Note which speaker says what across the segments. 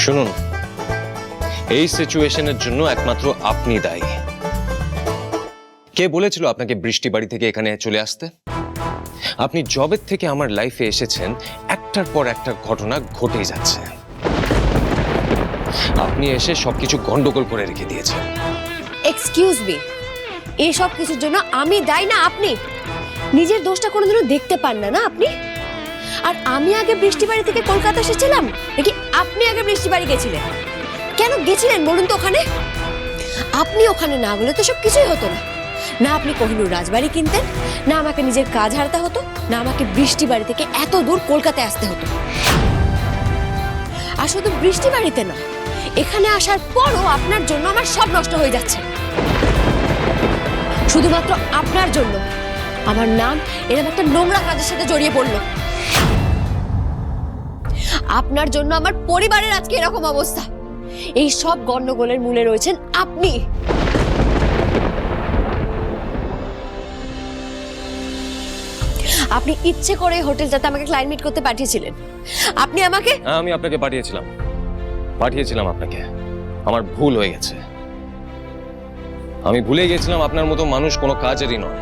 Speaker 1: শুনুন, এই সিচুয়েশনের জন্য একমাত্র আপনি দায়ী। কে বলেছিল আপনাকে বৃষ্টি বাড়ি থেকে এখানে চলে আসতে? আপনি জবের থেকে আমার লাইফে এসেছেন, একটার পর একটা ঘটনা ঘটেই যাচ্ছে। আপনি এসে সবকিছু গন্ডগোল করে রেখে দিয়েছেন।
Speaker 2: এক্সকিউজ মি, এই সব কিছুর জন্য আমি দায়ী না আপনি? নিজের দোষটা কোনোদিনও দেখতে পান না না আপনি? আর আমি আগে বৃষ্টি বাড়ি থেকে কলকাতা এসেছিলাম নাকি আপনি আগে বৃষ্টি বাড়ি গেছিলেন? কেন গেছিলেন বলুন তো ওখানে? আপনি ওখানে না বলে তো সব কিছুই হতো না। না আপনি কোহিনূর রাজবাড়ি কিনতেন, না আমাকে নিজের কাজ হারাতে হতো, না আমাকে বৃষ্টি বাড়ি থেকে এত দূর কলকাতায় আসতে হতো। আর শুধু বৃষ্টি বাড়িতে না, এখানে আসার পরও আপনার জন্য আমার সব নষ্ট হয়ে যাচ্ছে। শুধুমাত্র আপনার জন্য আমার নাম এরকম একটা নোংরা কাজের সাথে জড়িয়ে পড়লো। আপনার জন্য আমার পরিবারের আজকে এরকম অবস্থা। এই সব গন্ডগোলের মূলে রয়েছেন আপনি। আপনি ইচ্ছে করে হোটেলটাতে আমাকে ক্লায়েন্ট মিট করতে পাঠিয়েছিলেন। আপনি আমাকে
Speaker 1: আমি আপনাকে পাঠিয়েছিলাম আপনাকে। আমার ভুল হয়ে গেছে। আমি ভুলে গেছিলাম আপনার মতো মানুষ কোনো কাজেরই নয়,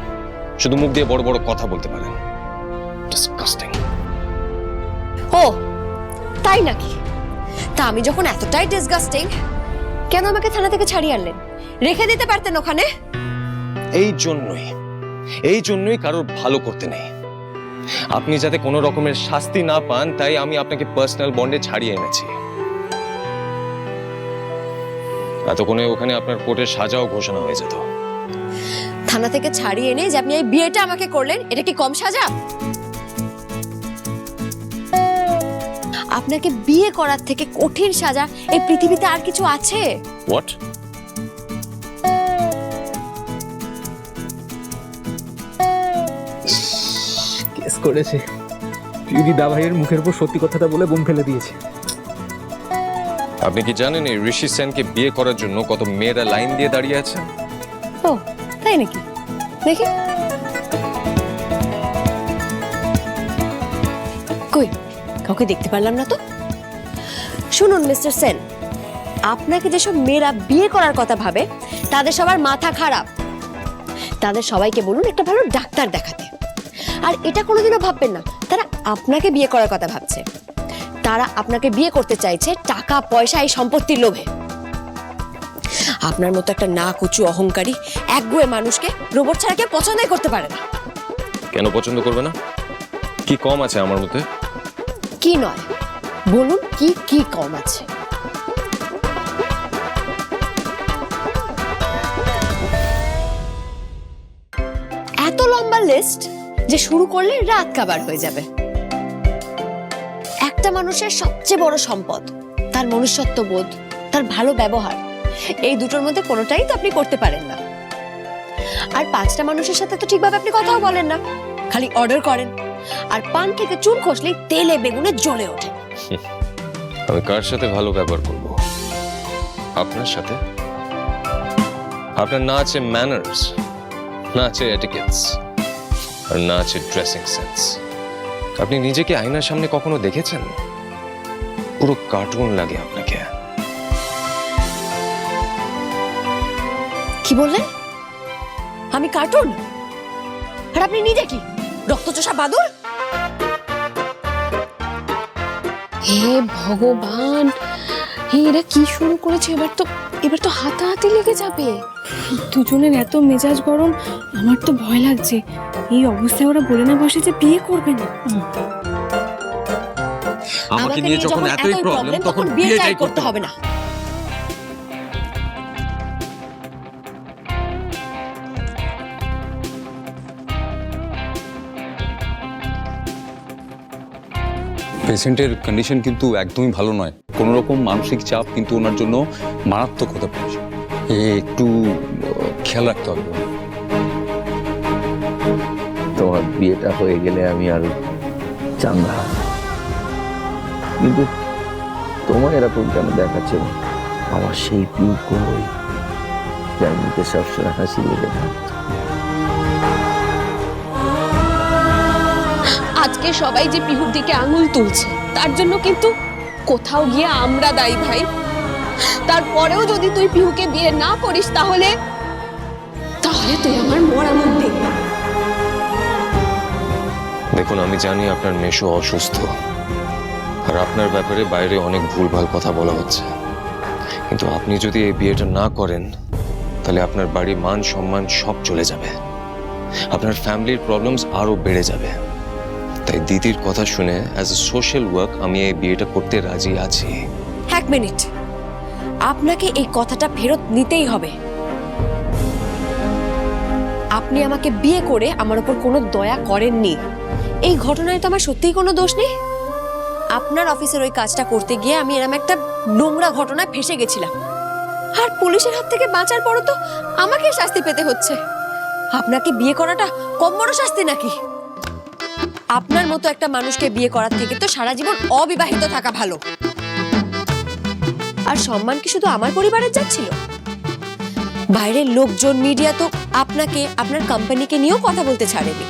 Speaker 1: শুধু মুখ দিয়ে বড় বড় কথা বলতে পারেন। ডিসকাস্টিং।
Speaker 2: ও তাই নাকি? তা আমি যখন এতটাই ডিসগাস্টিং, কেন আমাকে থানা থেকে ছাড়িয়ে আনলেন? রেখে দিতে পারতেন ওখানে।
Speaker 1: এই জন্যই কারোর ভালো করতে নেই। আপনি যাতে কোনো রকমের শাস্তি না পান, তাই আমি আপনাকে পার্সোনাল বন্ডে ছাড়িয়ে এনেছি। এতক্ষণে ওখানে আপনার কোর্টের সাজাও ঘোষণা হয়ে যেত।
Speaker 2: থানা থেকে ছাড়িয়ে এনে যে আপনি এই বিয়েটা আমাকে করলেন, এটা কি কম সাজা? আপনাকে বিয়ে করার থেকে কঠিন সাজা এই পৃথিবীতে আর কিছু আছে?
Speaker 1: হোয়াট?
Speaker 3: কেস করেছে। পিউরি দা ভাইয়ের মুখের উপর সত্যি কথাটা বলে বোম ফেলে দিয়েছে।
Speaker 1: আপনি কি জানেন এই ঋষি সেনকে বিয়ে করার জন্য কত মেয়েরা লাইন দিয়ে দাঁড়িয়ে আছে?
Speaker 2: ও তাই নাকি? দেখি কই, কাউকে দেখতে পারলাম না তো। শুনুন মিস্টার সেন, আপনাকে যেসব মেয়েরা বিয়ে করার কথা ভাবে তাদের সবার মাথা খারাপ। তাদের সবাইকে বলুন একটা ভালো ডাক্তার দেখাতে। আর এটা কোনোদিনও ভাববেন না তারা আপনাকে বিয়ে করার কথা ভাবছে। তারা আপনাকে বিয়ে করতে চাইছে টাকা পয়সা এই সম্পত্তির লোভে। আপনার মতো একটা নাক উঁচু অহংকারী একগুঁয়ে মানুষকে রোবট ছাড়া কেউ পছন্দই করতে পারে না।
Speaker 1: কেন পছন্দ করবে না? কি কম আছে আমার মধ্যে?
Speaker 2: কি নয় বলুন, কি কি কম আছে? এত লম্বা লিস্ট যে শুরু করলে রাত কাবার হয়ে যাবে। একটা মানুষের সবচেয়ে বড় সম্পদ তার মনুষ্যত্ব বোধ, তার ভালো ব্যবহার। এই দুটোর মধ্যে কোনোটাই তো আপনি করতে পারেন না। আর 5টা মানুষের সাথে তো ঠিকভাবে আপনি কথাও বলেন না, খালি অর্ডার করেন। আর পান থেকে চুন খসলেই তেলে বেগুনে জ্বলে ওঠে।
Speaker 1: আমি কার সাথে ভালো ব্যবহার করব? আপনার সাথে? আপনার না আছে ম্যানার্স, না আছে এটিকেটস, আর না আছে ড্রেসিং সেন্স। আপনি নিজেকে আয়নার সামনে কখনো দেখেছেন? পুরো কার্টুন লাগে আপনাকে।
Speaker 2: কি বললেন? আমি কার্টুন? আর আপনি নিজে কি রক্তচোষা বাদুড়?
Speaker 4: হে ভগবান, এরা কি শুরু করেছে? এবার তো হাতাহাতি লেগে যাবে। দুজনের এত মেজাজ গরম, আমার তো ভয় লাগছে। এই অবস্থায় ওরা বলে না বসে যে বিয়ে করবে না।
Speaker 2: আমাকে নিয়ে যখন এতই প্রবলেম তখন বিয়েটাই করতে হবে না।
Speaker 5: পেশেন্টের কন্ডিশন কিন্তু একদমই ভালো নয়। কোনো রকম মানসিক চাপ কিন্তু ওনার জন্য মারাত্মক হতে পারে। একটু খেয়াল রাখতে হবে।
Speaker 6: তোমার বিয়েটা হয়ে গেলে আমি আর চাঙ্গা, কিন্তু তোমার এরকম কেন দেখাচ্ছে? আমার সেই পিউ কই, যার মুখে সবসময় হাসি লেগে থাকতো।
Speaker 4: আজকে সবাই যে পিহুর দিকে আঙুল তুলছে, তার জন্য কিন্তু কোথাও গিয়ে আমরা দায়ী ভাই। তারপরেও যদি তুই পিহুকে বিয়ে না করিস তাহলে তাহলে তুই আমার মরা মুখ দেখবি।
Speaker 1: দেখুন, আমি জানি আপনার মেশো অসুস্থ আর আপনার ব্যাপারে বাইরে অনেক ভুলভাল কথা বলা হচ্ছে, কিন্তু আপনি যদি এই বিয়েটা না করেন তাহলে আপনার বাড়ির মান সম্মান সব চলে যাবে, আপনার ফ্যামিলির প্রবলেমস আরো বেড়ে যাবে। তাই দিদির কথা শুনে অ্যাজ এ সোশ্যাল ওয়ার্ক আমি এই বিয়েটা করতে রাজি আছি।
Speaker 2: এক মিনিট, আপনাকে এই কথাটা ফেরত নিতেই হবে। আপনি আমাকে বিয়ে করে আমার উপর কোনো দয়া করেননি। এই ঘটনায় তো আমার সত্যিই কোনো দোষ নেই। আপনার অফিসের ওই কাজটা করতে গিয়ে আমি এরকম একটা নোংরা ঘটনায় ফেসে গেছিলাম, আর পুলিশের হাত থেকে বাঁচার পরও তো আমাকে শাস্তি পেতে হচ্ছে। আপনাকে বিয়ে করাটা কম বড় শাস্তি নাকি? আপনার মতো একটা মানুষকে বিয়ে করার থেকে তো সারা জীবন অবিবাহিত থাকা ভালো। আর সম্মান কি শুধু আমার পরিবারের যাচ্ছিল? বাইরের লোকজন, মিডিয়া তো আপনাকে, আপনার কোম্পানিকে নিয়েও কথা বলতে ছাড়েনি।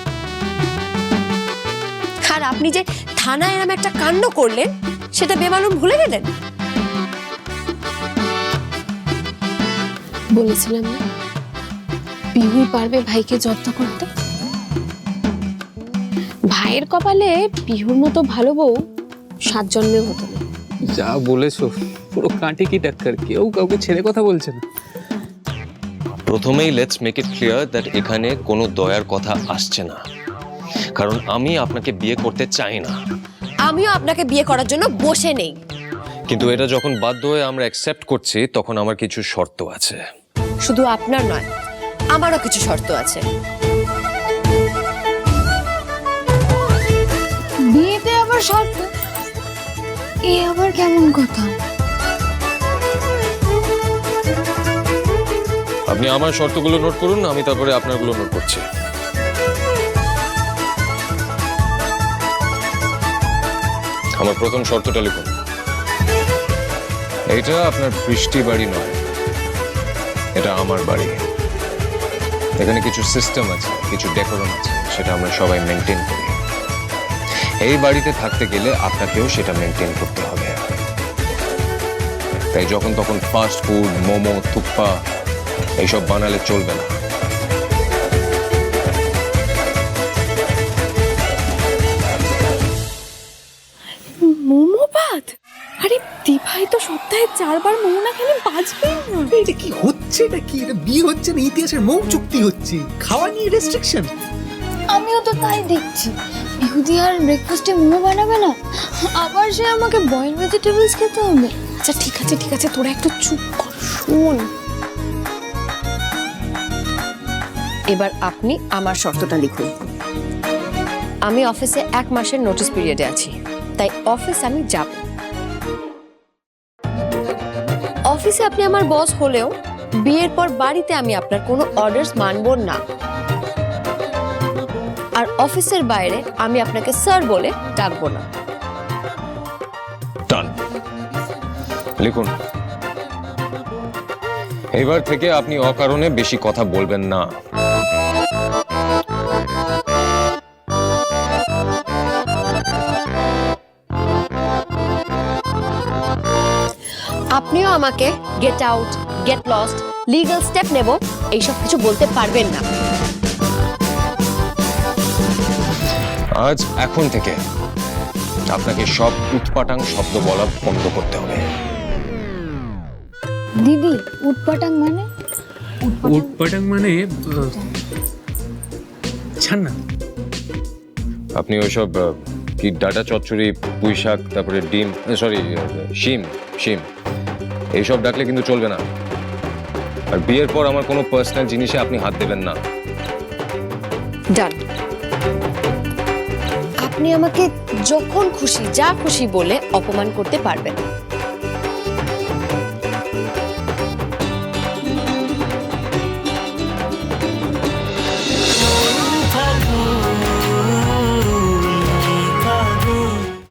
Speaker 2: আর আপনি যে থানায় এরকম একটা কাণ্ড করলেন সেটা বেমালুম ভুলে গেলেন।
Speaker 4: বলেছিলাম না পিহুই পারবে ভাইকে যত্ন করতে। ভাইয়ের কপালে পিহুর মতো ভালো বউ 7 জন্মেও হতো না।
Speaker 3: যা বলেছো পুরো কাঁটি কি টাক্কার, কেউ কাউকে ছেড়ে কথা বলছে না।
Speaker 1: প্রথমেই let's make it clear that এখানে কোনো দয়ার কথা আসছে না, কারণ আমি আপনাকে বিয়ে করতে চাই না।
Speaker 2: আমিও আপনাকে বিয়ে করার জন্য বসে নেই।
Speaker 1: কিন্তু এটা যখন বাধ্য হয়ে আমরা অ্যাকসেপ্ট করছি তখন আমার কিছু শর্ত আছে।
Speaker 2: শুধু আপনার নয়, আমারও কিছু শর্ত আছে।
Speaker 4: বিয়েতে আবার শর্ত? এ আবার কেমন কথা?
Speaker 1: আপনি আমার শর্তগুলো নোট করুন, আমি তারপরে আপনারগুলো নোট করছি। আমার প্রথম শর্তটা লিখুন। এটা আপনার বৃষ্টি বাড়ি নয়, এটা আমার বাড়ি। এখানে কিছু সিস্টেম আছে, কিছু ডেকোরাম আছে, সেটা আমরা সবাই মেনটেন করি। এই বাড়িতে থাকতে গেলে আপনাকেও সেটা মেনটেন করতে হবে। তাই যখন তখন ফাস্ট ফুড, মোমো, থুপ্পা এইসব বানালে চলবে না।
Speaker 4: মোমো ভাত? আরে দিভাই তো সপ্তাহে 4 বার মোমো না খেলে বাঁচবেই না।
Speaker 7: এটা কি হচ্ছে? এটা কি? এটা বিয়ে হচ্ছে না, ইতিহাসের মৌ চুক্তি হচ্ছে, খাওয়া নিয়ে রেস্ট্রিকশন।
Speaker 8: আমিও তো তাই দেখছি। ইহুদি আর ব্রেকফাস্টে মোমো বানাবে না, আবার সে আমাকে বয়েল ভেজিটেবলস খেতে হবে।
Speaker 4: আচ্ছা ঠিক আছে ঠিক আছে, তোরা একটু চুপ কর, শোন।
Speaker 2: এবার আপনি আমার শর্তটা লিখুন। আমি অফিসে 1 মাসের নোটিস পিরিয়ডে আছি, তাই অফিস আমি যাব। অফিসে আপনি আমার বস হলেও বিয়ের পর বাড়িতে আমি আপনার কোনো অর্ডারস মানব না। আর অফিসের বাইরে আমি আপনাকে স্যার বলে ডাকবো না।
Speaker 1: ডান, লিখুন। এবার থেকে আপনি অকারণে বেশি কথা বলবেন না।
Speaker 2: আপনিও আমাকে get out, get lost, legal step নেব এইসব কিছু বলতে পারবেন না।
Speaker 1: আজ এখন থেকে আপনাকে সব উৎপাটাং শব্দ বলা বন্ধ করতে হবে।
Speaker 8: দিদি, উটপাটাং মানে?
Speaker 3: উটপাটাং মানে ছাড় না।
Speaker 1: আপনি ওইসব কি ডাটা চচ্চড়ি, পুঁই শাক, তারপরে ডিম, সরি শিম শিম এইসব ডাকলে কিন্তু চলবে না। আর বিয়ের পর আমার কোনো পার্সোনাল জিনিসে আপনি হাত দেবেন না।
Speaker 2: ডান। আপনি আমাকে যখন খুশি যা খুশি বলে অপমান করতে পারবেন।